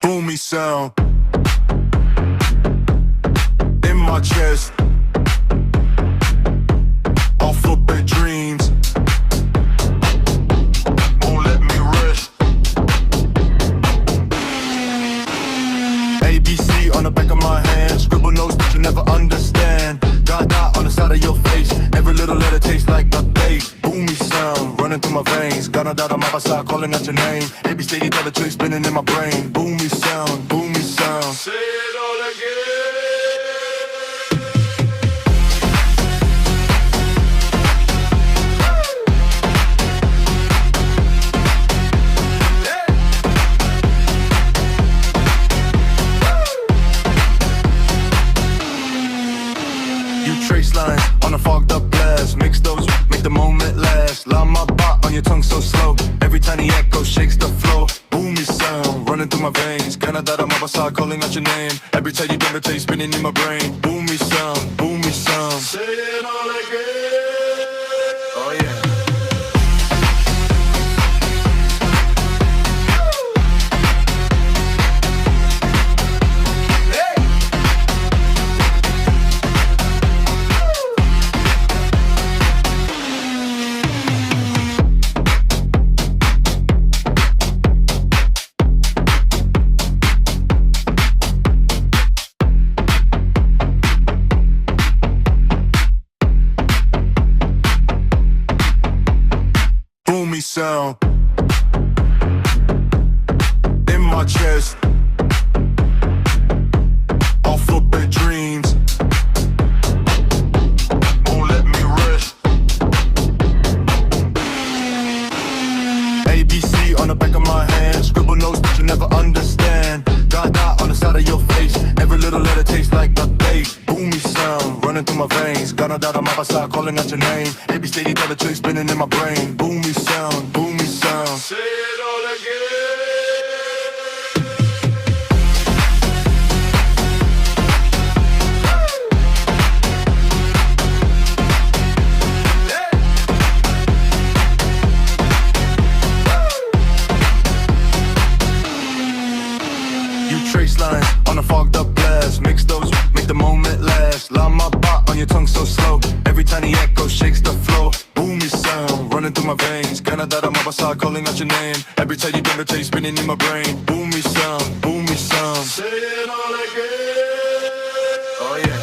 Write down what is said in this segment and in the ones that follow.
Boomy sound in my chest. Alphabet dreams won't let me rest. ABC on the back of my hand. Scribble notes that you never understand. Dot dot on the side of your face. Every little letter tastes like a bass. Boomy sound running through my veins. Got a dot on my side calling out your name. AB steady tell the trick spinning in my brain. Boomy sound, boomy sound. Say it all again. Trace lines on a fogged up glass. Mix those, make the moment last. Line my bot on your tongue so slow. Every tiny echo shakes the floor. Boomy sound running through my veins. Canada, I'm up side calling out your name. Every time you bring a taste spinning in my brain. Boomy sound, boomy sound. Say it all again. Oh yeah. Boomy sound in my chest. Alphabet dreams won't let me rest. ABC on the back of my hand. Scribble notes that you never understand. Dot dot on the side of your face. Every little letter tastes like a bass. Boomy sound running through my veins. Got a dot on my side calling out your name. AB steady tell the trick spinning in my brain. Boomy sound, boomy sound. Say it all again. Trace lines on a fogged up glass. Mix those, make the moment last. Line my bot on your tongue so slow. Every tiny echo shakes the floor. Boomy sound running through my veins. Canada, I'm up side calling out your name. Every time you bring a taste spinning in my brain. Boomy sound, boomy sound. Say it all again. Oh yeah.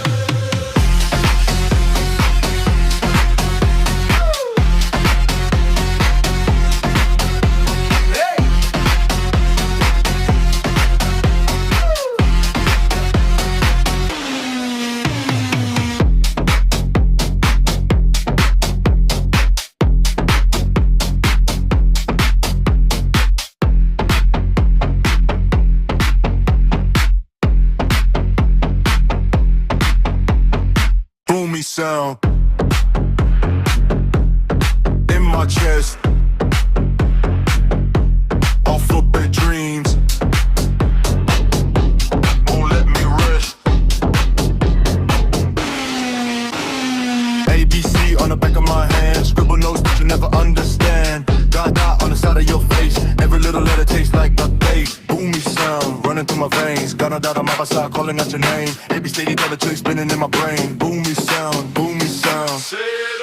Boomy sound in my chest. Alphabet dreams won't let me rest. ABC on the back of my hand. Scribble notes that you never understand. Dot dot on the side of your face. Every little letter tastes like a bass. Boomy sound running through my veins. Got a dot on my side calling out your name. AB steady tell the trick spinning in my brain. Boomy sound, boomy sound. Say it